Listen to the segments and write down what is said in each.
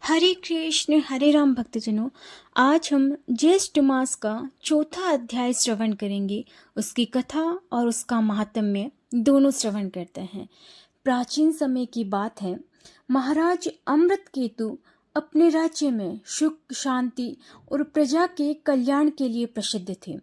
हरे कृष्ण हरे राम भक्तजनों। आज हम ज्येष्ठ मास का चौथा अध्याय श्रवण करेंगे। उसकी कथा और उसका महात्म्य दोनों श्रवण करते हैं। प्राचीन समय की बात है। महाराज अमृतकेतु अपने राज्य में सुख शांति और प्रजा के कल्याण के लिए प्रसिद्ध थे।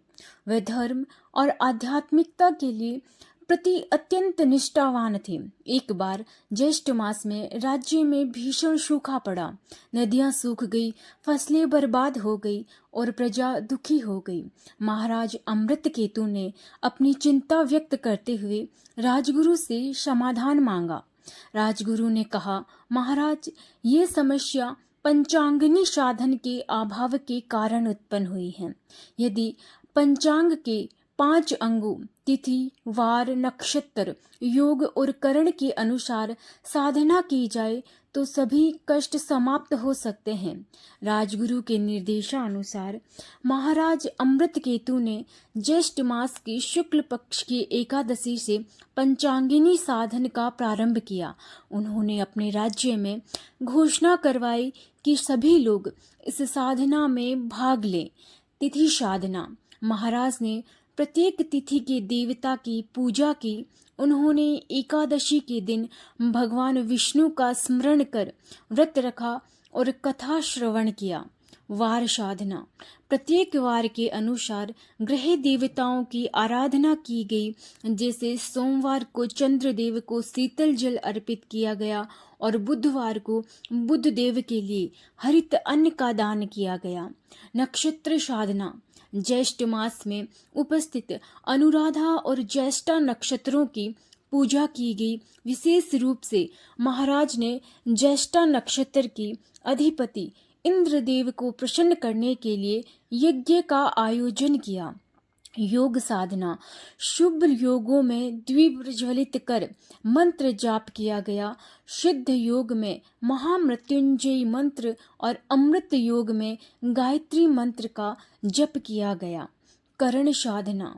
वे धर्म और आध्यात्मिकता के लिए प्रति अत्यंत निष्ठावान थे। एक बार ज्येष्ठ मास में राज्य में भीषण सूखा पड़ा। नदियां सूख गई, फसलें बर्बाद हो गई और प्रजा दुखी हो गई। महाराज अमृतकेतु ने अपनी चिंता व्यक्त करते हुए राजगुरु से समाधान मांगा। राजगुरु ने कहा, महाराज, ये समस्या पंचांगनी साधन के अभाव के कारण उत्पन्न हुई है। यदि पंचांग के 5 अंगों तिथि, वार, नक्षत्र, योग और करण के अनुसार साधना की जाए तो सभी कष्ट समाप्त हो सकते हैं। राजगुरु के निर्देशानुसार महाराज अमृतकेतु ने ज्येष्ठ मास की शुक्ल पक्ष की एकादशी से पंचांगिनी साधन का प्रारंभ किया। उन्होंने अपने राज्य में घोषणा करवाई कि सभी लोग इस साधना में भाग लें। तिथि साधना। महाराज ने प्रत्येक तिथि के देवता की पूजा की। उन्होंने एकादशी के दिन भगवान विष्णु का स्मरण कर व्रत रखा और कथा श्रवण किया। वार साधना। प्रत्येक वार के अनुसार ग्रह देवताओं की आराधना की गई। जैसे सोमवार को चंद्रदेव को शीतल जल अर्पित किया गया और बुधवार को बुध देव के लिए हरित अन्न का दान किया गया। नक्षत्र साधना। ज्येष्ठ मास में उपस्थित अनुराधा और ज्येष्ठा नक्षत्रों की पूजा की गई। विशेष रूप से महाराज ने ज्येष्ठा नक्षत्र की अधिपति इंद्रदेव को प्रसन्न करने के लिए यज्ञ का आयोजन किया। योग साधना। शुभ योगों में द्वीप प्रज्वलित कर मंत्र जाप किया गया। सिद्ध योग में महामृत्युंजय मंत्र और अमृत योग में गायत्री मंत्र का जप किया गया। करण साधना।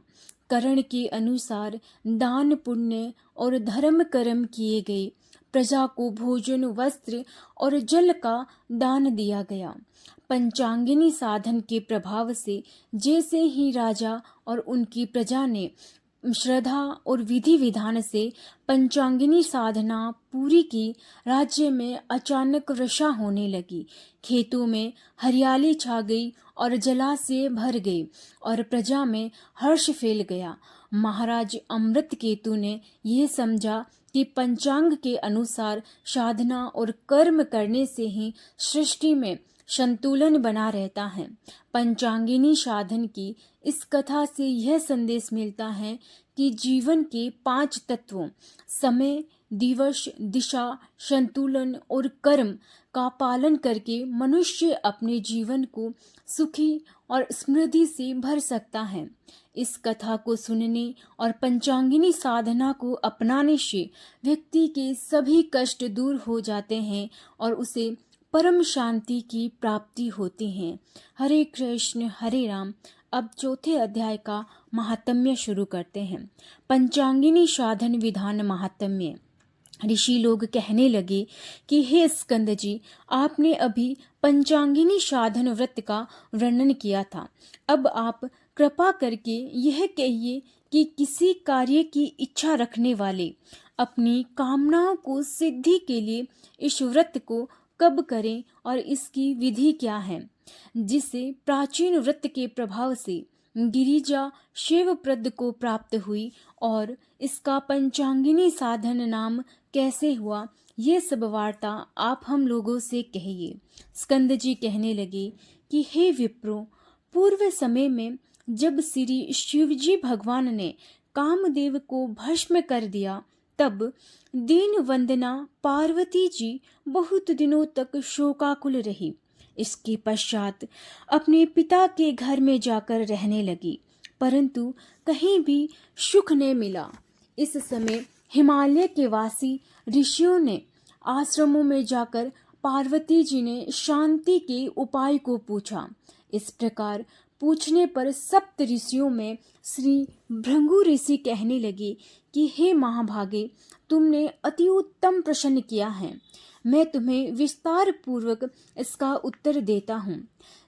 करण के अनुसार दान पुण्य और धर्म कर्म किए गए। प्रजा को भोजन, वस्त्र और जल का दान दिया गया। पंचांगिनी साधन के प्रभाव से जैसे ही राजा और उनकी प्रजा ने श्रद्धा और विधि विधान से पंचांगिनी साधना पूरी की, राज्य में अचानक वर्षा होने लगी। खेतों में हरियाली छा गई और जलाशय भर गए और प्रजा में हर्ष फैल गया। महाराज अमृतकेतु ने यह समझा कि पंचांग के अनुसार साधना और कर्म करने से ही सृष्टि में संतुलन बना रहता है। पंचांगिनी साधन की इस कथा से यह संदेश मिलता है कि जीवन के 5 तत्वों समय, दिवस, दिशा, संतुलन और कर्म का पालन करके मनुष्य अपने जीवन को सुखी और समृद्धि से भर सकता है। इस कथा को सुनने और पंचांगिनी साधना को अपनाने से व्यक्ति के सभी कष्ट दूर हो जाते हैं और उसे परम शांति की प्राप्ति होती है। हरे कृष्ण हरे राम। अब चौथे अध्याय का महात्म्य शुरू करते हैं। पंचांगिनी साधन विधान महात्म्य। ऋषि लोग कहने लगे कि हे स्कंद जी, आपने अभी पंचांगिनी साधन व्रत का वर्णन किया था। अब आप कृपा करके यह कहिए कि किसी कार्य की इच्छा रखने वाले अपनी कामनाओं को सिद्धि के लिए इस व्रत को कब करें और इसकी विधि क्या है। जिसे प्राचीन व्रत के प्रभाव से गिरिजा शिवप्रद को प्राप्त हुई और इसका पंचांगिनी साधन नाम कैसे हुआ, ये सब वार्ता आप हम लोगों से कहिए। स्कंद जी कहने लगे कि हे विप्रो, पूर्व समय में जब श्री शिवजी भगवान ने कामदेव को भस्म कर दिया, तब दीन वंदना पार्वती जी बहुत दिनों तक शोकाकुल रही। इसके पश्चात अपने पिता के घर में जाकर रहने लगी, परंतु कहीं भी सुख नहीं मिला। इस समय हिमालय के वासी ऋषियों ने आश्रमों में जाकर पार्वती जी ने शांति के उपाय को पूछा। इस प्रकार पूछने पर सप्त ऋषियों में श्री भृंगु ऋषि कहने लगे कि हे महाभागे, तुमने अति उत्तम प्रश्न किया है। मैं तुम्हें विस्तार पूर्वक इसका उत्तर देता हूँ।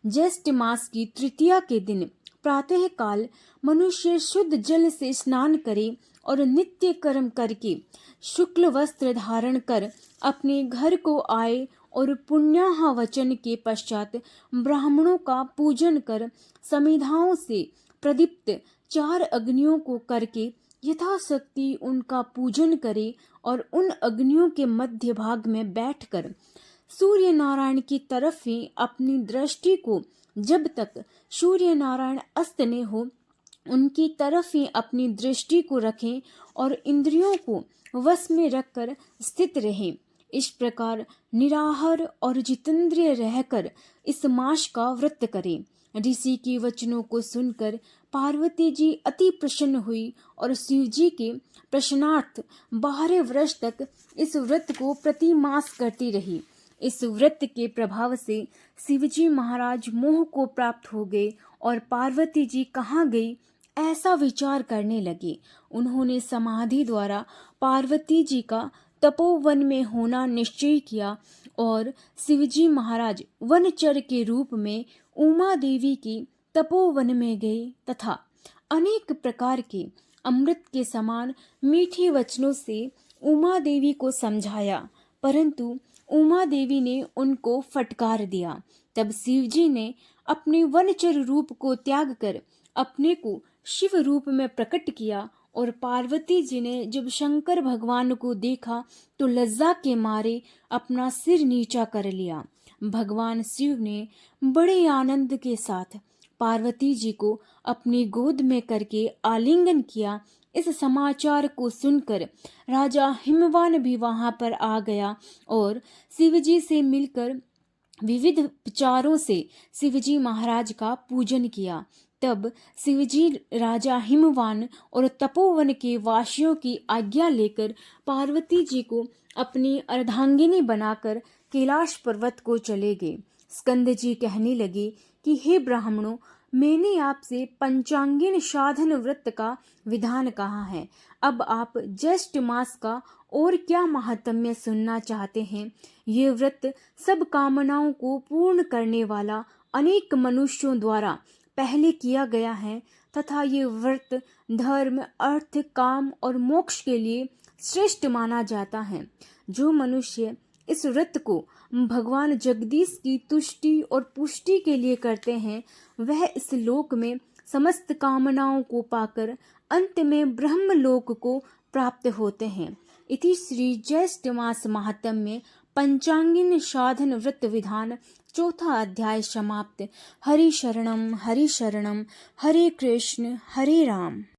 ज्येष्ठ मास की तृतीया के दिन प्रातः काल मनुष्य शुद्ध जल से स्नान करे और नित्य कर्म करके शुक्ल वस्त्र धारण कर अपने घर को आए और पुण्याह वचन के पश्चात ब्राह्मणों का पूजन कर समिधाओं से प्रदीप्त 4 अग्नियों को करके यथाशक्ति उनका पूजन करे और उन अग्नियों के मध्य भाग में बैठकर सूर्य नारायण की तरफ ही अपनी दृष्टि को जब तक सूर्य नारायण अस्त न हो उनकी तरफ ही अपनी दृष्टि को रखें और इंद्रियों को वश में रखकर स्थित रहें। इस प्रकार निराहार और जितेंद्रिय रहकर इस मास का व्रत करें। ऋषि के वचनों को सुनकर पार्वती जी अति प्रसन्न हुई और शिव जी के प्रश्नार्थ 12 वर्ष तक इस व्रत को प्रति मास करती रही। इस व्रत के प्रभाव से शिवजी महाराज मोह को प्राप्त हो गए और पार्वती जी कहाँ गई ऐसा विचार करने लगे। उन्होंने समाधि द्वारा पार्वती जी का तपोवन में होना निश्चय किया और शिवजी महाराज वनचर के रूप में उमा देवी की तपोवन में गए तथा अनेक प्रकार के अमृत के समान मीठे वचनों से उमा देवी को समझाया, परंतु उमा देवी ने उनको फटकार दिया। तब शिवजी ने अपने वनचर रूप को त्याग कर अपने को शिव रूप में प्रकट किया और पार्वती जी ने जब शंकर भगवान को देखा तो लज्जा के मारे अपना सिर नीचा कर लिया। भगवान शिव ने बड़े आनंद के साथ पार्वती जी को अपनी गोद में करके आलिंगन किया। इस समाचार को सुनकर राजा हिमवान भी वहां पर आ गया और शिवजी से मिलकर विविध विचारों से शिवजी महाराज का पूजन किया। तब शिवजी राजा हिमवान और तपोवन के वासियों की आज्ञा लेकर पार्वती जी को अपनी अर्धांगिनी बनाकर कैलाश पर्वत को चले गए। स्कंद जी कहने लगे कि हे ब्राह्मणों, मैंने आपसे पंचांगिन साधन व्रत का विधान कहा है, अब आप ज्येष्ठ मास का और क्या महात्म्य सुनना चाहते हैं। ये व्रत सब कामनाओं को पूर्ण करने वाला अनेक मनुष्यों द्वारा पहले किया गया है तथा ये व्रत धर्म, अर्थ, काम और मोक्ष के लिए श्रेष्ठ माना जाता है। जो मनुष्य इस व्रत को भगवान जगदीश की तुष्टि और पुष्टि के लिए करते हैं वह इस लोक में समस्त कामनाओं को पाकर अंत में ब्रह्म लोक को प्राप्त होते हैं। इति श्री ज्येष्ठ मास महात्म्य पंचांगिन साधन व्रत विधान 4था अध्याय समाप्त। हरि शरणम हरे कृष्ण हरे राम।